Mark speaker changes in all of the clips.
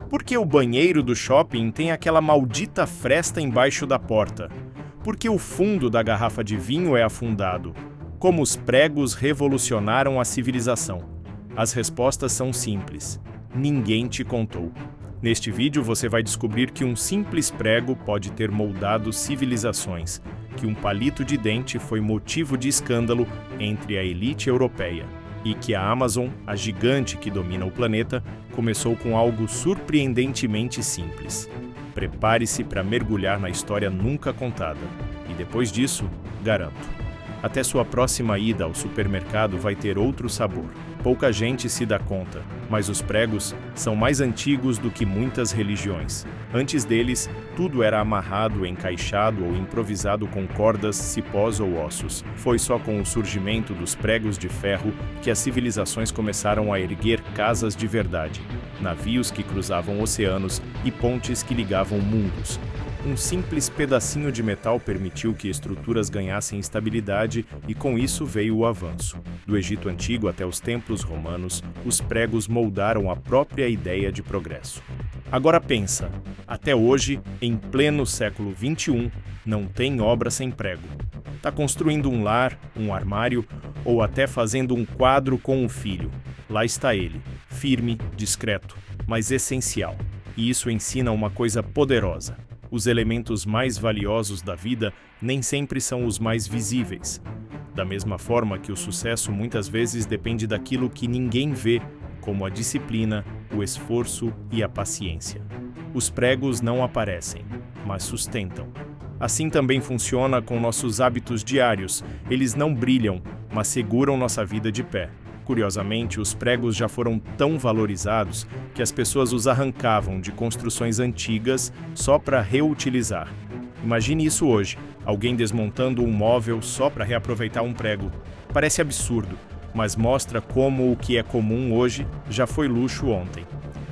Speaker 1: Por que o banheiro do shopping tem aquela maldita fresta embaixo da porta? Por que o fundo da garrafa de vinho é afundado? Como os pregos revolucionaram a civilização? As respostas são simples. Ninguém te contou. Neste vídeo você vai descobrir que um simples prego pode ter moldado civilizações, que um palito de dente foi motivo de escândalo entre a elite europeia e que a Amazon, a gigante que domina o planeta, começou com algo surpreendentemente simples. Prepare-se para mergulhar na história nunca contada. E depois disso, garanto, até sua próxima ida ao supermercado vai ter outro sabor. Pouca gente se dá conta, mas os pregos são mais antigos do que muitas religiões. Antes deles, tudo era amarrado, encaixado ou improvisado com cordas, cipós ou ossos. Foi só com o surgimento dos pregos de ferro que as civilizações começaram a erguer casas de verdade, navios que cruzavam oceanos e pontes que ligavam mundos. Um simples pedacinho de metal permitiu que estruturas ganhassem estabilidade e com isso veio o avanço. Do Egito Antigo até os templos romanos, os pregos moldaram a própria ideia de progresso. Agora pensa, até hoje, em pleno século XXI, não tem obra sem prego. Tá construindo um lar, um armário ou até fazendo um quadro com um filho. Lá está ele, firme, discreto, mas essencial. E isso ensina uma coisa poderosa. Os elementos mais valiosos da vida nem sempre são os mais visíveis. Da mesma forma que o sucesso muitas vezes depende daquilo que ninguém vê, como a disciplina, o esforço e a paciência. Os pregos não aparecem, mas sustentam. Assim também funciona com nossos hábitos diários. Eles não brilham, mas seguram nossa vida de pé. Curiosamente, os pregos já foram tão valorizados que as pessoas os arrancavam de construções antigas só para reutilizar. Imagine isso hoje, alguém desmontando um móvel só para reaproveitar um prego. Parece absurdo, mas mostra como o que é comum hoje já foi luxo ontem.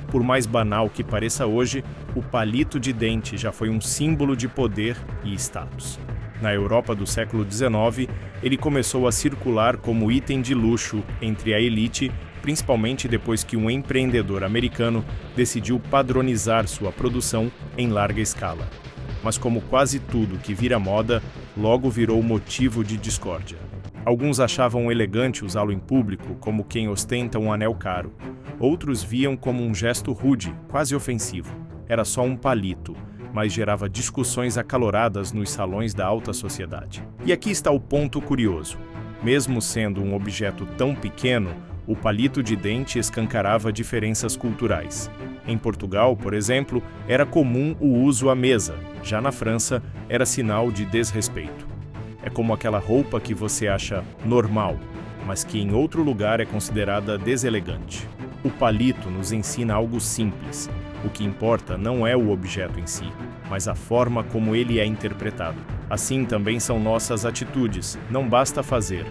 Speaker 1: Por mais banal que pareça hoje, o palito de dente já foi um símbolo de poder e status. Na Europa do século XIX, ele começou a circular como item de luxo entre a elite, principalmente depois que um empreendedor americano decidiu padronizar sua produção em larga escala. Mas como quase tudo que vira moda, logo virou motivo de discórdia. Alguns achavam elegante usá-lo em público, como quem ostenta um anel caro. Outros viam como um gesto rude, quase ofensivo. Era só um palito, mas gerava discussões acaloradas nos salões da alta sociedade. E aqui está o ponto curioso. Mesmo sendo um objeto tão pequeno, o palito de dente escancarava diferenças culturais. Em Portugal, por exemplo, era comum o uso à mesa. Já na França, era sinal de desrespeito. É como aquela roupa que você acha normal, mas que em outro lugar é considerada deselegante. O palito nos ensina algo simples. O que importa não é o objeto em si, mas a forma como ele é interpretado. Assim também são nossas atitudes. Não basta fazer,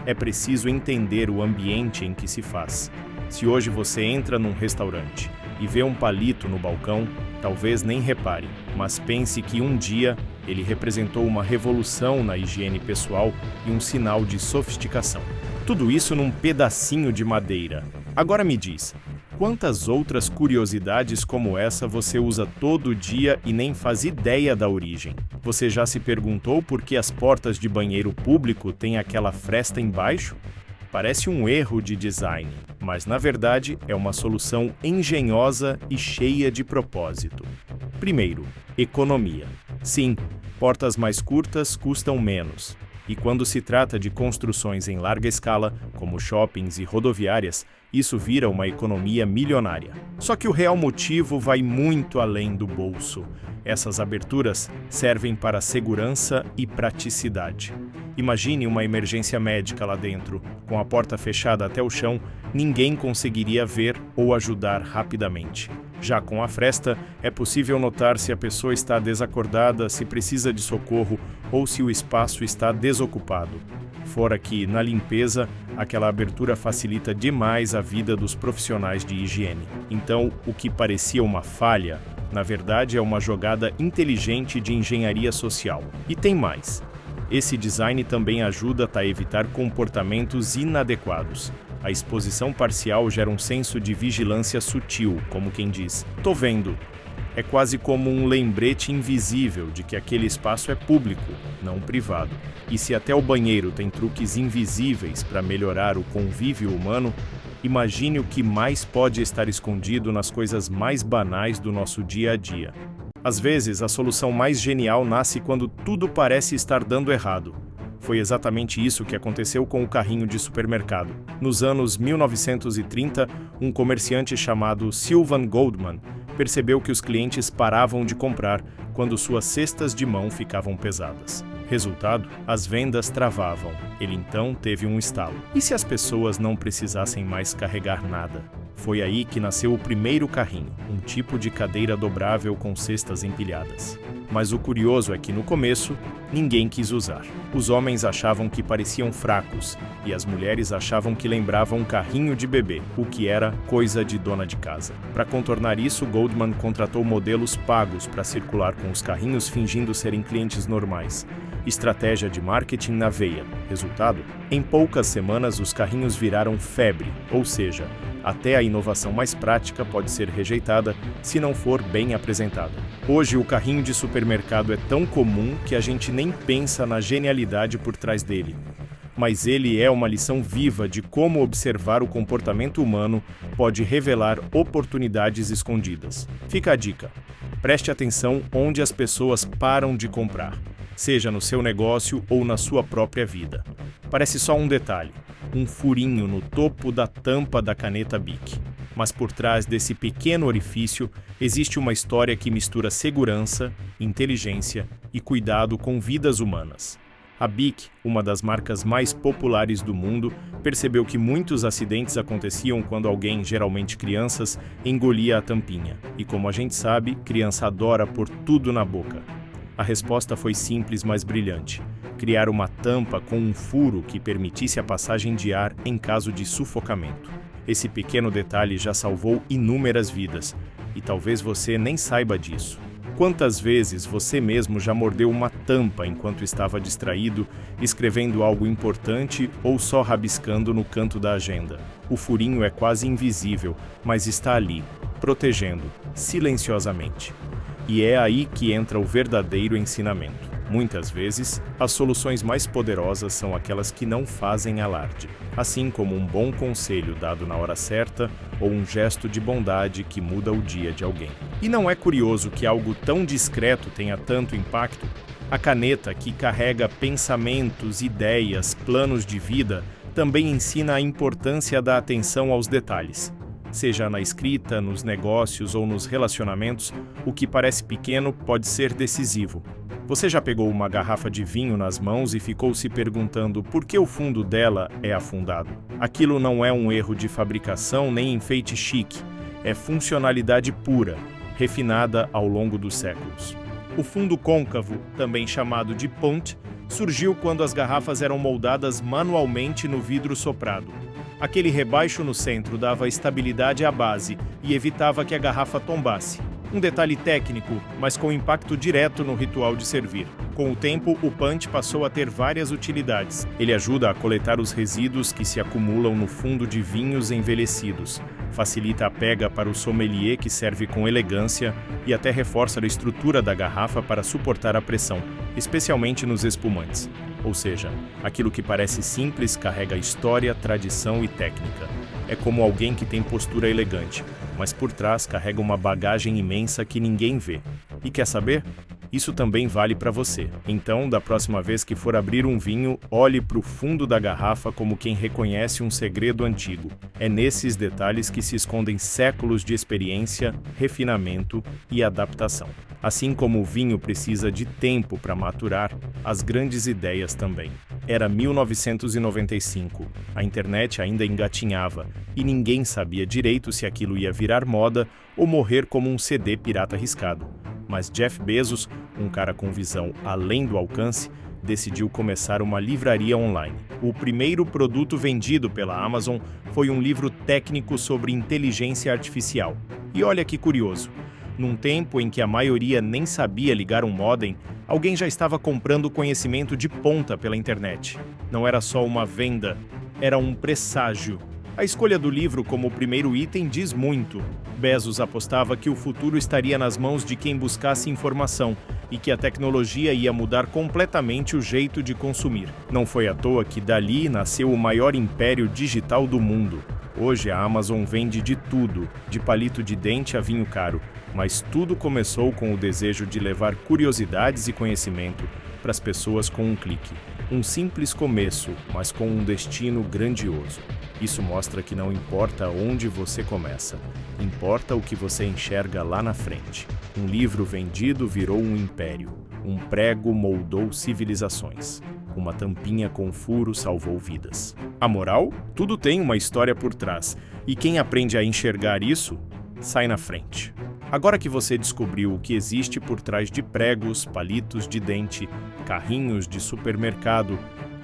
Speaker 1: é preciso entender o ambiente em que se faz. Se hoje você entra num restaurante e vê um palito no balcão, talvez nem repare, mas pense que um dia ele representou uma revolução na higiene pessoal e um sinal de sofisticação. Tudo isso num pedacinho de madeira. Agora me diz, quantas outras curiosidades como essa você usa todo dia e nem faz ideia da origem? Você já se perguntou por que as portas de banheiro público têm aquela fresta embaixo? Parece um erro de design, mas na verdade é uma solução engenhosa e cheia de propósito. Primeiro, economia. Sim, portas mais curtas custam menos. E quando se trata de construções em larga escala, como shoppings e rodoviárias, isso vira uma economia milionária. Só que o real motivo vai muito além do bolso. Essas aberturas servem para segurança e praticidade. Imagine uma emergência médica lá dentro. Com a porta fechada até o chão, ninguém conseguiria ver ou ajudar rapidamente. Já com a fresta, é possível notar se a pessoa está desacordada, se precisa de socorro ou se o espaço está desocupado. Fora que, na limpeza, aquela abertura facilita demais a vida dos profissionais de higiene. Então, o que parecia uma falha, na verdade é uma jogada inteligente de engenharia social. E tem mais. Esse design também ajuda a evitar comportamentos inadequados. A exposição parcial gera um senso de vigilância sutil, como quem diz: "Tô vendo". É quase como um lembrete invisível de que aquele espaço é público, não privado. E se até o banheiro tem truques invisíveis para melhorar o convívio humano, imagine o que mais pode estar escondido nas coisas mais banais do nosso dia a dia. Às vezes, a solução mais genial nasce quando tudo parece estar dando errado. Foi exatamente isso que aconteceu com o carrinho de supermercado. Nos anos 1930, um comerciante chamado Sylvan Goldman percebeu que os clientes paravam de comprar quando suas cestas de mão ficavam pesadas. Resultado, as vendas travavam. Ele então teve um estalo. E se as pessoas não precisassem mais carregar nada? Foi aí que nasceu o primeiro carrinho, um tipo de cadeira dobrável com cestas empilhadas. Mas o curioso é que, no começo, ninguém quis usar. Os homens achavam que pareciam fracos e as mulheres achavam que lembravam um carrinho de bebê, o que era coisa de dona de casa. Para contornar isso, Goldman contratou modelos pagos para circular com os carrinhos fingindo serem clientes normais. Estratégia de marketing na veia. Resultado? Em poucas semanas, os carrinhos viraram febre, ou seja, até a inovação mais prática pode ser rejeitada se não for bem apresentada. Hoje, o carrinho de supermercado é tão comum que a gente nem pensa na genialidade por trás dele. Mas ele é uma lição viva de como observar o comportamento humano pode revelar oportunidades escondidas. Fica a dica: preste atenção onde as pessoas param de comprar, seja no seu negócio ou na sua própria vida. Parece só um detalhe, um furinho no topo da tampa da caneta Bic. Mas por trás desse pequeno orifício existe uma história que mistura segurança, inteligência e cuidado com vidas humanas. A Bic, uma das marcas mais populares do mundo, percebeu que muitos acidentes aconteciam quando alguém, geralmente crianças, engolia a tampinha. E como a gente sabe, criança adora pôr tudo na boca. A resposta foi simples, mas brilhante: criar uma tampa com um furo que permitisse a passagem de ar em caso de sufocamento. Esse pequeno detalhe já salvou inúmeras vidas, e talvez você nem saiba disso. Quantas vezes você mesmo já mordeu uma tampa enquanto estava distraído, escrevendo algo importante ou só rabiscando no canto da agenda? O furinho é quase invisível, mas está ali, protegendo, silenciosamente. E é aí que entra o verdadeiro ensinamento. Muitas vezes, as soluções mais poderosas são aquelas que não fazem alarde, assim como um bom conselho dado na hora certa ou um gesto de bondade que muda o dia de alguém. E não é curioso que algo tão discreto tenha tanto impacto? A caneta, que carrega pensamentos, ideias, planos de vida, também ensina a importância da atenção aos detalhes. Seja na escrita, nos negócios ou nos relacionamentos, o que parece pequeno pode ser decisivo. Você já pegou uma garrafa de vinho nas mãos e ficou se perguntando por que o fundo dela é afundado? Aquilo não é um erro de fabricação nem enfeite chique, é funcionalidade pura, refinada ao longo dos séculos. O fundo côncavo, também chamado de ponte, surgiu quando as garrafas eram moldadas manualmente no vidro soprado. Aquele rebaixo no centro dava estabilidade à base e evitava que a garrafa tombasse. Um detalhe técnico, mas com impacto direto no ritual de servir. Com o tempo, o punch passou a ter várias utilidades. Ele ajuda a coletar os resíduos que se acumulam no fundo de vinhos envelhecidos, facilita a pega para o sommelier que serve com elegância e até reforça a estrutura da garrafa para suportar a pressão, especialmente nos espumantes. Ou seja, aquilo que parece simples carrega história, tradição e técnica. É como alguém que tem postura elegante, mas por trás carrega uma bagagem imensa que ninguém vê. E quer saber? Isso também vale para você. Então, da próxima vez que for abrir um vinho, olhe para o fundo da garrafa como quem reconhece um segredo antigo. É nesses detalhes que se escondem séculos de experiência, refinamento e adaptação. Assim como o vinho precisa de tempo para maturar, as grandes ideias também. Era 1995, a internet ainda engatinhava e ninguém sabia direito se aquilo ia virar moda ou morrer como um CD pirata riscado. Mas Jeff Bezos, um cara com visão além do alcance, decidiu começar uma livraria online. O primeiro produto vendido pela Amazon foi um livro técnico sobre inteligência artificial. E olha que curioso, num tempo em que a maioria nem sabia ligar um modem, alguém já estava comprando conhecimento de ponta pela internet. Não era só uma venda, era um presságio. A escolha do livro como primeiro item diz muito. Bezos apostava que o futuro estaria nas mãos de quem buscasse informação e que a tecnologia ia mudar completamente o jeito de consumir. Não foi à toa que dali nasceu o maior império digital do mundo. Hoje a Amazon vende de tudo, de palito de dente a vinho caro, mas tudo começou com o desejo de levar curiosidades e conhecimento para as pessoas com um clique. Um simples começo, mas com um destino grandioso. Isso mostra que não importa onde você começa, importa o que você enxerga lá na frente. Um livro vendido virou um império. Um prego moldou civilizações. Uma tampinha com furo salvou vidas. A moral? Tudo tem uma história por trás, e quem aprende a enxergar isso, sai na frente. Agora que você descobriu o que existe por trás de pregos, palitos de dente, carrinhos de supermercado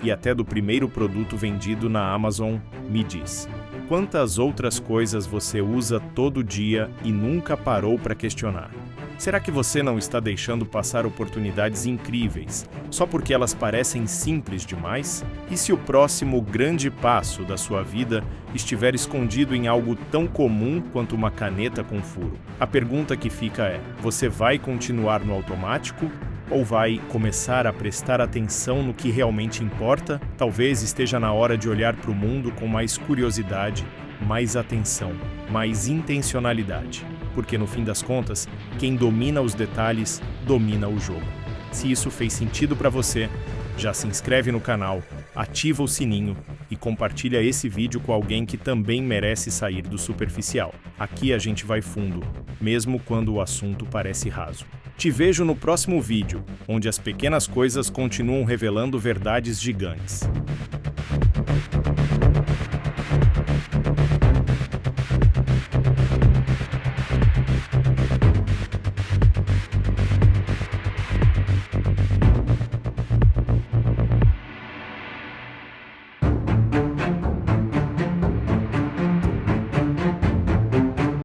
Speaker 1: e até do primeiro produto vendido na Amazon, me diz, quantas outras coisas você usa todo dia e nunca parou para questionar? Será que você não está deixando passar oportunidades incríveis, só porque elas parecem simples demais? E se o próximo grande passo da sua vida estiver escondido em algo tão comum quanto uma caneta com furo? A pergunta que fica é, você vai continuar no automático? Ou vai começar a prestar atenção no que realmente importa? Talvez esteja na hora de olhar para o mundo com mais curiosidade, mais atenção, mais intencionalidade. Porque no fim das contas, quem domina os detalhes, domina o jogo. Se isso fez sentido para você, já se inscreve no canal, ativa o sininho e compartilha esse vídeo com alguém que também merece sair do superficial. Aqui a gente vai fundo, mesmo quando o assunto parece raso. Te vejo no próximo vídeo, onde as pequenas coisas continuam revelando verdades gigantes.